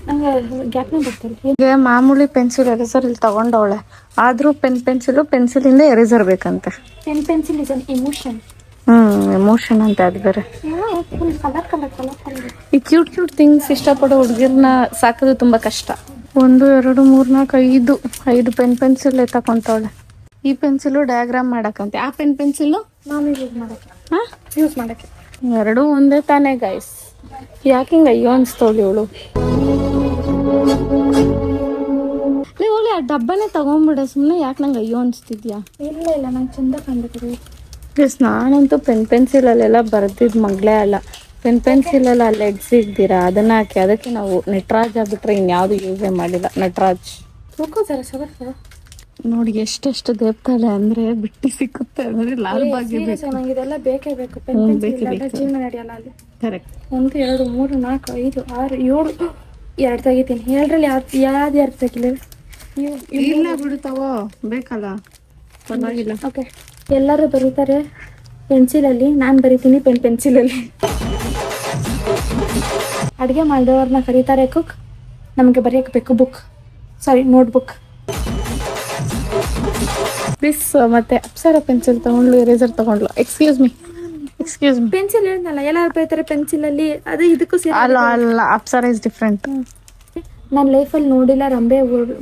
ನಂಗೆ ಗ್ಯಾಪ್ನ ಬರ್ತಾರೆ. ಈಗ ಮಾಮೂಲಿ ಪೆನ್ಸಿಲ್ ಎರೇಸರ್ ಇಲ್ಲಿ ತಗೊಂಡವಳೆ, ಆದ್ರೂ ಪೆನ್ಸಿಲಿಂದ ಎರೇಸರ್ ಬೇಕಂತೆ. Pencil is an emotion. Emotion ಅಂತ ಅದು ಬೇರೆ. ಕಲರ್ ಈ ಕ್ಯೂಟ್ ಥಿಂಗ್ಸ್ ಇಷ್ಟಪಡೋ ಹುಡುಗಿರ್ನ ಸಾಕೋದು ತುಂಬಾ ಕಷ್ಟ. 1 2 3 4 5 ಪೆನ್ಸಿಲ್ ತಕೊಂತವಳೆ. ಈ ಪೆನ್ಸಿಲು ಡಯಾಗ್ರಾಮ್ ಮಾಡಕ್ಕಂತೆ, ಆ ಪೆನ್ಸಿಲು ನಾನು ಯೂಸ್ ಮಾಡಕ್ಕೆ. ಎರಡೂ ಒಂದೇ ತಾನೇ ಗೈಸ್. ಯಾಕೆ ಹಿಂಗ ಅಯ್ಯೋ ಅನ್ಸ್ತವಳಿ ಇವಳು. ನೀವು ಆ ಡಬ್ಬನೇ ತಗೊಂಡ್ಬಿಡ ಸುಮ್ಮನೆ. ಯಾಕೆ ನಂಗೆ ಅಯ್ಯೋ ಅನ್ಸ್ತಿದ್ಯಾ? ಇಲ್ಲ ನಂಗೆ ಚಂದ ಕಾಣ್ಬೇಕು. ಎಸ್ ನಾನಂತೂ ಪೆನ್ಸಿಲಲ್ಲೆಲ್ಲ ಬರ್ದಿದ್ ಮಗಳೇ ಅಲ್ಲ. ಪೆನ್ಸಿಲಲ್ಲಿ ಅಲ್ಲಿ ಎಡ್ಸಿದ್ದೀರಾ ಅದನ್ನ ಹಾಕಿ, ಅದಕ್ಕೆ ನಾವು ನಟರಾಜ್ ಆಗ್ಬಿಟ್ರೆ ಇನ್ಯಾವುದು ಯೂಸೇ ಮಾಡಿಲ್ಲ. ನಟರಾಜ್ ನೋಡಿ ಎಷ್ಟೆಷ್ಟು ದೇಪ್ತಾಳೆ ಅಂದ್ರೆ ಬಿಟ್ಟು ಸಿಕ್ಕುತ್ತೆ ಅಂದ್ರೆ ಲಾಲ್ ಬಾಗ್ ಇದೆಲ್ಲ ಬೇಕೇ ಬೇಕು. ಜೀವನ ನಡೆಯಲ್ಲ ಅಲ್ಲಿ. ಕರೆಕ್ಟ್. 1 2 3 4 5 6 7 2 ತೆಗಿತೀನಿ. 7ರಲ್ಲಿ ಯಾವ್ದು ತೆಗಿಲ್ಲ. ಇಲ್ಲ ಬಿಡುತ್ತಾವೋ ಬೇಕಲ್ಲ, ಪರವಾಗಿಲ್ಲ. ಓಕೆ, ಎಲ್ಲರೂ ಬರೀತಾರೆ ಪೆನ್ಸಿಲಲ್ಲಿ, ನಾನು ಬರಿತೀನಿ ಪೆನ್ಸಿಲಲ್ಲಿ. ಅಡುಗೆ ಮಾಡಿದವ್ರನ್ನ ಕರೀತಾರೆ ಕುಕ್, ನಮಗೆ ಬರೆಯಕ್ಕೆ ಬೇಕು ಬುಕ್, ಸಾರಿ ನೋಟ್ಬುಕ್. ಪ್ಲೀಸ್ ಮತ್ತೆ ಅಪ್ಸರ ಪೆನ್ಸಿಲ್ ತಗೊಂಡ್ಲು, ಎರೇಸರ್ ತಗೊಂಡ್ಲು. ಎಕ್ಸ್ಕ್ಯೂಸ್ ಮಿ ಪೆನ್ಸಿಲ್ ಹೇಳಿದ್ನಲ್ಲ, ಎಲ್ಲರೂ ಬರೀತಾರೆ ಪೆನ್ಸಿಲಲ್ಲಿ, ಅದು ಇದಕ್ಕೂ ಅಲ್ಲ ಅಪ್ಸರ ಇಸ್ ಡಿಫ್ರೆಂಟ್. ನನ್ನ ಲೈಫಲ್ಲಿ ನೋಡಿಲ್ಲ ರಂಬೆ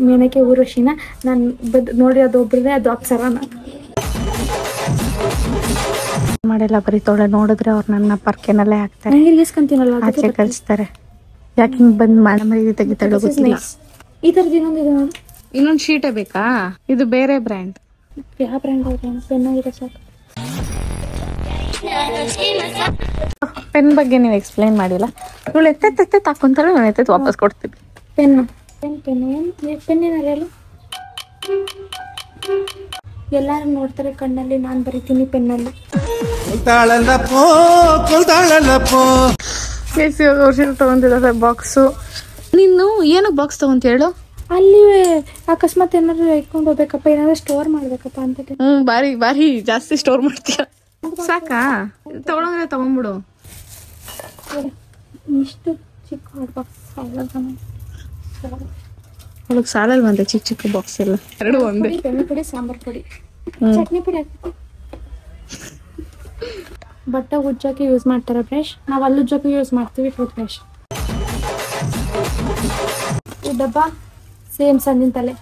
ಮೇನಕೆ ಊರ್ವಶಿನ. ನಾನು ನೋಡಿರೋದು ಒಬ್ಬರೇ, ಅದು ಅಪ್ಸರ. ನಾನು ಮಾಡಿಲ್ಲ ಬರೀತೋಳೆ ನೋಡಿದ್ರೆ ಅವ್ರು ನನ್ನ ಪರ್ಕೆನಲ್ಲೇ ಹಾಕ್ತಾರೆ ಆಚೆ ಕಳಿಸ್ತಾರೆ. ಯಾಕೆ ಹಿಂಗ್ ಬಂದ್ ಮರಿ ತೆಗಿತಾಳೆ ಗೊತ್ತಿಲ್ಲ. ಈ ತರದ್ ಇನ್ನೊಂದು ಶೀಟೇ ಬೇಕಾ? ಇದು ಬೇರೆ ಬ್ರ್ಯಾಂಡ್. ಯಾವ ಬ್ರ್ಯಾಂಡ್? ಪೆನ್ ಬಗ್ಗೆ ನೀವು ಎಕ್ಸ್ಪ್ಲೈನ್ ಮಾಡಿಲ್ಲ. ಇವಳು ಎತ್ತೆ ತಾಕೊಂತಾಳೆ, ನಾನು ಎತ್ತೆ ವಾಪಸ್ ಕೊಡ್ತೀನಿ. ಪೆನ್ ಏನಾರಲ್ಲ ಎಲ್ಲಾರು ನೋಡ್ತಾರೆ ಕಣ್ಣಲ್ಲಿ, ನಾನು ಬರೀತೀನಿ ಪೆನ್ನಲ್ಲಿ. ತಗೊಂತಿದ್ದಾರೆ ಬಾಕ್ಸು. ನೀನು ಏನು ಬಾಕ್ಸ್ ತಗೊಂತ ಹೇಳು? ಅಲ್ಲಿ ಅಕಸ್ಮಾತ್ ಏನಾದ್ರು ಇಟ್ಕೊಂಡು ಹೋಗ್ಬೇಕಪ್ಪ, ಏನಾದ್ರು ಸ್ಟೋರ್ ಮಾಡ್ಬೇಕಪ್ಪ ಅಂತ. ಬಾರಿ ಜಾಸ್ತಿ ಸ್ಟೋರ್ ಮಾಡ್ತೀಯ. ಸಾಕಾ? ತಗೊಳಂದ್ರೆ ತಗೊಂಡ್ಬಿಡು. ಇಷ್ಟು ಚಿಕ್ಕ ಬಾಕ್ಸ್ ಅವಳಿಗೆ ಸಾಲಲ್ವಂತೆ ಚಿಕ್ಕ ಬಾಕ್ಸ್ ಎಲ್ಲ. ಎರಡು ಒಂದೇ. ಎಣ್ಣೆ ಪುಡಿ, ಸಾಂಬಾರ್ ಪುಡಿ, ಚಟ್ನಿ ಪುಡಿ ಹಾಕ್ತೀವಿ. ಬಟ್ಟೆ ಉಜ್ಜೋಕೆ ಯೂಸ್ ಮಾಡ್ತಾರೆ ಬ್ರಷ್, ನಾವು ಅಲ್ಲಿ ಉಜ್ಜೋಕೆ ಯೂಸ್ ಮಾಡ್ತೀವಿ ಟೂತ್ ಬ್ರಷ್. ಈ ಡಬ್ಬ ಸೇಮ್ ಸಂದಿನ ತಲೆ.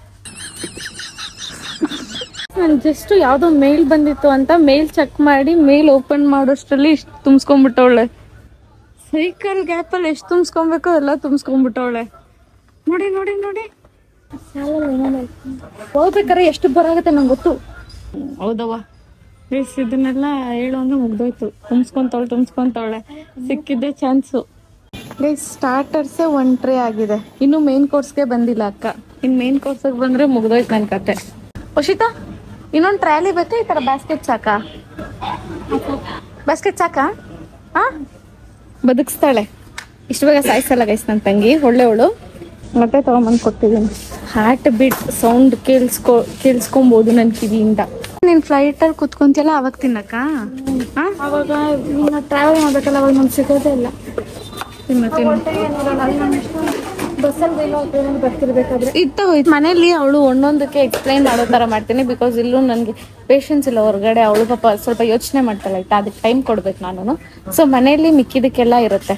ನಾನು ಜಸ್ಟ್ ಯಾವುದೋ ಮೇಲ್ ಬಂದಿತ್ತು ಅಂತ ಮೇಲ್ ಚೆಕ್ ಮಾಡಿ ಮೇಲ್ ಓಪನ್ ಮಾಡೋಷ್ಟರಲ್ಲಿ ಇಷ್ಟು ತುಂಬಿಸ್ಕೊಂಡ್ಬಿಟ್ಟವಳೆ. ಸೈಕಲ್ ಗ್ಯಾಪಲ್ಲಿ ಎಷ್ಟು ತುಂಬಿಸ್ಕೊಬೇಕು ಎಲ್ಲ ತುಂಬಿಸ್ಕೊಂಡ್ಬಿಟ್ಟವಳೆ. ನೋಡಿ ನೋಡಿ ನೋಡಿ, ಹೋಗ್ಬೇಕಾರೆ ಎಷ್ಟು ಬರಾಗುತ್ತೆ ನಂಗೆ ಗೊತ್ತು. ಹೌದವ್ವ, ಇದನ್ನೆಲ್ಲ ಹೇಳು ಅಂದ್ರೆ ಮುಗ್ದೋಯ್ತು. ತುಂಬಿಸ್ಕೊಂತವಳೆ ಸಿಕ್ಕಿದ್ದೆ ಚಾನ್ಸು. ಸ್ಟಾರ್ಟರ್ಸೇ 1 ಟ್ರೇ ಆಗಿದೆ, ಇನ್ನು ಮೇನ್ ಕೋರ್ಸ್ಗೆ ಬಂದಿಲ್ಲ ಅಕ್ಕ. ಇನ್ನು ಮೇನ್ ಕೋರ್ಸ್ಗೆ ಬಂದ್ರೆ ಮುಗ್ದೋಯ್ತು ನನ್ನ ಕತೆ. ಉಷಿತಾ, ಇನ್ನೊಂದು ಟ್ರಾಲಿ ಬೇಕಾ? ಈ ತರ ಬ್ಯಾಸ್ಕೆಟ್ ಸಾಕಾ? ಬ್ಯಾಸ್ಕೆಟ್ ಸಾಕಾ? ಬದುಕಿಸ್ತಾಳೆ. ಇಷ್ಟು ಬೇಗ ಸಾಯಿಸಲ್ಲ ಗೈಸ್ ನನ್ನ ತಂಗಿ, ಒಳ್ಳೆವಳು. ಮತ್ತೆ ತಗೊಂಬಂದು ಕೊಟ್ಟಿದ್ದೀನಿ. ಹಾರ್ಟ್ ಬೀಟ್ ಸೌಂಡ್ ಕೇಳಿಸ್ಕೊಬೋದು ನನ್ನ ಕಿವಿಯಿಂದ. ನೀನ್ ಫ್ಲೈಟ್ ಅಲ್ಲಿ ಕುತ್ಕೊಂತಿಯಲ್ಲ ಅವಾಗ ತಿನ್ನಕ್ಕ? ಅವಾಗ ನೀನು ಟ್ರಾವೆಲ್ ಮಾಡ್ಬೇಕಲ್ಲ, ಅವಾಗ ನಮ್ಗೆ ಸಿಗೋದೇ ಇಲ್ಲ. ಬರ್ತಿರ್ಬೇಕಾದ್ರೆ ಇತ್ತ ಹೋಯ್ತು ಮನೇಲಿ. ಅವಳು ಒಂದೊಂದಕ್ಕೆ ಎಕ್ಸ್ಪ್ಲೈನ್ ಮಾಡೋ ತರ ಮಾಡ್ತೀನಿ, ಬಿಕಾಸ್ ಇಲ್ಲೂ ನನಗೆ ಪೇಷನ್ಸ್ ಇಲ್ಲ ಹೊರಗಡೆ. ಅವಳು ಪಾಪ ಸ್ವಲ್ಪ ಯೋಚನೆ ಮಾಡ್ತಾಳೆ ಆಯ್ತಾ, ಅದಕ್ಕೆ ಟೈಮ್ ಕೊಡ್ಬೇಕು ನಾನು. ಸೊ ಮನೇಲಿ ಮಿಕ್ಕಿದಕ್ಕೆಲ್ಲ ಇರುತ್ತೆ.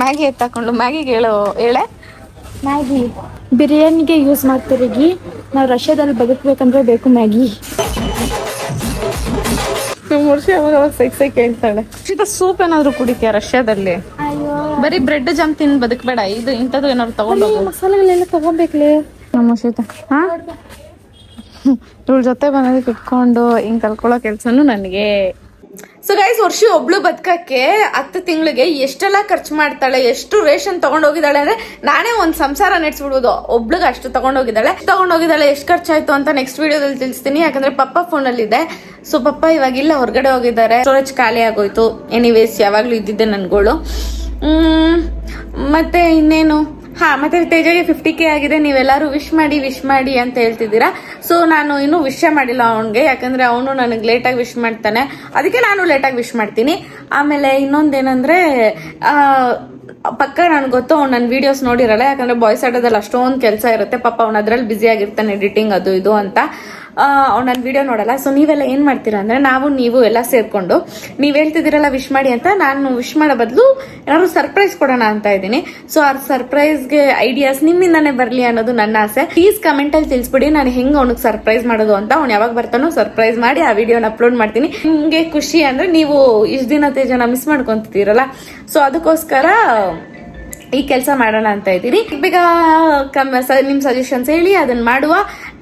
ಮ್ಯಾಗಿ ಎತ್ತಾಕೊಂಡು ಮ್ಯಾಗಿಗೆ ಹೇಳೆ. ಮ್ಯಾಗಿ ಬಿರಿಯಾನಿಗೆ ಯೂಸ್ ಮಾಡ್ತೀರಿ. ನಾವು ರಷ್ಯಾದಲ್ಲಿ ಬದುಕಬೇಕಂದ್ರೆ ಬೇಕು ಮ್ಯಾಗಿ. ವರ್ಷ ಯಾವಾಗ ಸೈ ಕೇಳ್ತಾಳೆ. ಸೂಪ್ ಏನಾದ್ರು ಕುಡಿತೀಯ ರಷ್ಯಾದಲ್ಲಿ? ಬರೀ ಬ್ರೆಡ್ ಜಾಮ್ ತಿಂದು ಬದುಕಬೇಡ, ಇದು ಇಂಥದ್ದು ಏನಾದ್ರು ತಗೊಂಡು ಮಸಾಲೆಗಳೆಲ್ಲ ತಗೊಂಬೇಕ್ಲಿ ನಮ್ಮ ಶೀತ. ಇವಳ ಜೊತೆ ಬಂದದಕ್ಕೆ ಇಟ್ಕೊಂಡು ಹಿಂಗ್ ಕಲ್ಕೊಳ್ಳೋ ಕೆಲ್ಸನು ನನಗೆ. ಸೊ ಗೈಸ್, ವರ್ಷ ಒಬ್ಳು ಬದುಕಕ್ಕೆ 10 ತಿಂಗಳಿಗೆ ಎಷ್ಟೆಲ್ಲ ಖರ್ಚು ಮಾಡ್ತಾಳೆ, ಎಷ್ಟು ರೇಷನ್ ತಗೊಂಡೋಗಿದ್ದಾಳೆ ಅಂದ್ರೆ ನಾನೇ ಒಂದ್ ಸಂಸಾರ ನಡೆಸ್ಬಿಡ್ಬೋದು. ಒಬ್ಳಿಗೆ ಅಷ್ಟು ತಗೊಂಡೋಗಿದ್ದಾಳೆ, ಎಷ್ಟು ಖರ್ಚಾಯ್ತು ಅಂತ ನೆಕ್ಸ್ಟ್ ವಿಡಿಯೋದಲ್ಲಿ ತಿಳಿಸ್ತೀನಿ. ಯಾಕಂದ್ರೆ ಪಪ್ಪ ಫೋನಲ್ಲಿ ಇದೆ. ಸೊ ಪಪ್ಪ ಇವಾಗಿಲ್ಲ, ಹೊರಗಡೆ ಹೋಗಿದ್ದಾರೆ. ಸ್ಟೋರೇಜ್ ಖಾಲಿ ಆಗೋಯ್ತು. ಎನಿವೇಸ್, ಯಾವಾಗ್ಲೂ ಇದ್ದಿದ್ದೆ ನನ್ಗಳು. ಮತ್ತೆ ಇನ್ನೇನು, ಮತ್ತೆ ತೇಜಗೆ 50K ಆಗಿದೆ. ನೀವೆಲ್ಲರೂ ವಿಶ್ ಮಾಡಿ ಅಂತ ಹೇಳ್ತಿದ್ದೀರಾ. ಸೊ ನಾನು ಇನ್ನೂ ವಿಶ್ ಮಾಡಿಲ್ಲ ಅವನ್ಗೆ, ಯಾಕಂದ್ರೆ ಅವನು ನನಗೆ ಲೇಟಾಗಿ ವಿಶ್ ಮಾಡ್ತಾನೆ, ಅದಕ್ಕೆ ನಾನು ಲೇಟಾಗಿ ವಿಶ್ ಮಾಡ್ತೀನಿ. ಆಮೇಲೆ ಇನ್ನೊಂದೇನಂದ್ರೆ, ಪಕ್ಕ ನನ್ಗೆ ಗೊತ್ತು ಅವ್ನು ನನ್ನ ವಿಡಿಯೋಸ್ ನೋಡಿರಲ್ಲ, ಯಾಕಂದ್ರೆ ಬಾಯ್ಸ್ ಆಟೋದಲ್ಲಿ ಅಷ್ಟೊಂದು ಕೆಲಸ ಇರುತ್ತೆ. ಪಾಪ ಅವ್ನು ಅದ್ರಲ್ಲಿ ಬ್ಯುಸಿ ಆಗಿರ್ತಾನೆ, ಎಡಿಟಿಂಗ್ ಅದು ಇದು ಅಂತ. ಅವ್ನು ನನ್ನ ವಿಡಿಯೋ ನೋಡಲ್ಲ. ಸೊ ನೀವೆಲ್ಲ ಏನ್ ಮಾಡ್ತೀರಾ ಅಂದ್ರೆ, ನೀವು ಎಲ್ಲ ಸೇರ್ಕೊಂಡು ನೀವ್ ಹೇಳ್ತಿದ್ದೀರಲ್ಲ ವಿಶ್ ಮಾಡಿ ಅಂತ, ನಾನು ವಿಶ್ ಮಾಡೋ ಬದಲು ಏನಾದ್ರು ಸರ್ಪ್ರೈಸ್ ಕೊಡೋಣ ಅಂತ ಇದ್ದೀನಿ. ಸೊ ಆ ಸರ್ಪ್ರೈಸ್ಗೆ ಐಡಿಯಾಸ್ ನಿಮ್ಮಿಂದಾನೇ ಬರ್ಲಿ ಅನ್ನೋದು ನನ್ನ ಆಸೆ. ಪ್ಲೀಸ್ ಕಮೆಂಟ್ ಅಲ್ಲಿ ತಿಳಿಸ್ಬಿಡಿ ನಾನು ಹೆಂಗ್ ಅವ್ನಿಗೆ ಸರ್ಪ್ರೈಸ್ ಮಾಡೋದು ಅಂತ. ಅವ್ನು ಯಾವಾಗ ಬರ್ತಾನೋ ಸರ್ಪ್ರೈಸ್ ಮಾಡಿ ಆ ವಿಡಿಯೋನ ಅಪ್ಲೋಡ್ ಮಾಡ್ತೀನಿ. ನಿಮ್ಗೆ ಖುಷಿ ಅಂದ್ರೆ ನೀವು ಇಷ್ಟು ದಿನ ತೇಜನ ಮಿಸ್ ಮಾಡ್ಕೊಂತಿದ್ದೀರಲ್ಲ, ಸೊ ಅದಕ್ಕೋಸ್ಕರ ಈ ಕೆಲಸ ಮಾಡೋಣ ಅಂತ ಇದ್ದೀರಿ. ಬೇಗ ನಿಮ್ ಸಜೆಷನ್ಸ್ ಹೇಳಿ, ಅದನ್ನ ಮಾಡುವ.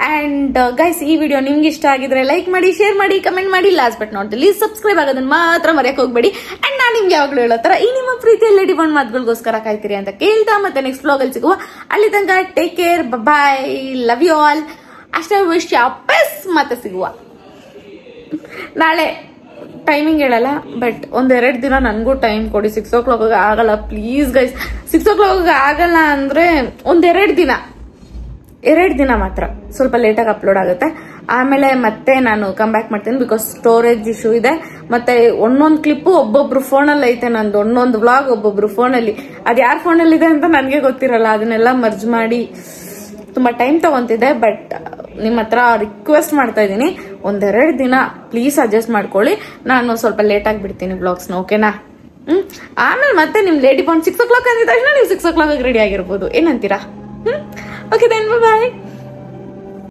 ಅಂಡ್ ಗೈಸ್, ಈ ವಿಡಿಯೋ ನಿಮ್ಗೆ ಇಷ್ಟ ಆಗಿದ್ರೆ ಲೈಕ್ ಮಾಡಿ, ಶೇರ್ ಮಾಡಿ, ಕಮೆಂಟ್ ಮಾಡಿ. Last but not the least subscribe ಆಗೋದನ್ನ ಮಾತ್ರ ಮರೆಯಕ್ಕೆ ಹೋಗ್ಬೇಡಿ. ಅಂಡ್ ನಾನು ನಿಮ್ಗೆ ಯಾವಾಗಲೂ ಹೇಳೋ ತರ ಈ ನಿಮ್ಮ ಪ್ರೀತಿಯ ಲೇಡಿ ಬಂಡ್ ಮಾತುಗಳಿಗೋಸ್ಕರ ಕಾಯ್ತೀರಿ ಅಂತ ಕೇಳ್ತಾ, ಮತ್ತೆ ನೆಕ್ಸ್ಟ್ ವ್ಲಾಗ್ ಅಲ್ಲಿ ಸಿಗುವ. ಅಲ್ಲಿ ತನಕ take care, bye, love you all. ಅಷ್ಟೇ ವಿಶ್ ಪೆಸ್. ಮತ್ತೆ ಸಿಗುವ ನಾಳೆ. ಟೈಮಿಂಗ್ ಹೇಳಲ್ಲ, ಬಟ್ 1-2 ದಿನ ನನಗೂ ಟೈಮ್ ಕೊಡಿ. 6 o'clock ಆಗಲ್ಲ ಪ್ಲೀಸ್ ಗೈಸ್. 6 o'clock ಆಗಲ್ಲ ಅಂದ್ರೆ 2 ದಿನ ಮಾತ್ರ ಸ್ವಲ್ಪ ಲೇಟಾಗಿ ಅಪ್ಲೋಡ್ ಆಗುತ್ತೆ. ಆಮೇಲೆ ಮತ್ತೆ ನಾನು ಕಮ್ ಬ್ಯಾಕ್ ಮಾಡ್ತೀನಿ, ಬಿಕಾಸ್ ಸ್ಟೋರೇಜ್ ಇಶ್ಯೂ ಇದೆ. ಮತ್ತೆ ಒಂದೊಂದು ಕ್ಲಿಪ್ಪು ಒಬ್ಬೊಬ್ರು ಫೋನಲ್ಲಿ ಐತೆ, ನಂದು ಒಂದೊಂದು ವ್ಲಾಗ್ ಒಬ್ಬೊಬ್ರು ಫೋನಲ್ಲಿ. ಅದು ಯಾರ ಫೋನಲ್ಲಿ ಇದೆ ಅಂತ ನನಗೆ ಗೊತ್ತಿರಲ್ಲ. ಅದನ್ನೆಲ್ಲ ಮರ್ಜ್ ಮಾಡಿ ತುಂಬಾ ಟೈಮ್ ತಗೊಂತಿದೆ. ಬಟ್ ನಿಮ್ಮ ಹತ್ರ ರಿಕ್ವೆಸ್ಟ್ ಮಾಡ್ತಾ ಇದ್ದೀನಿ, 1-2 ದಿನ ಪ್ಲೀಸ್ ಅಡ್ಜಸ್ಟ್ ಮಾಡ್ಕೊಳ್ಳಿ. ನಾನು ಸ್ವಲ್ಪ ಲೇಟಾಗಿ ಬಿಡ್ತೀನಿ ಬ್ಲಾಗ್ಸ್ನ, ಓಕೆನಾ? ಆಮೇಲೆ ಮತ್ತೆ ನಿಮ್ ಲೇಡಿ ಬಾಂಡ್ 6 o'clock ಅಂದಿದ ತಕ್ಷಣ ನೀವು 6 o'clock ರೆಡಿ ಆಗಿರ್ಬೋದು. ಏನಂತೀರಾ? ಓಕೆ ದೆನ್ ಬಾಯ್.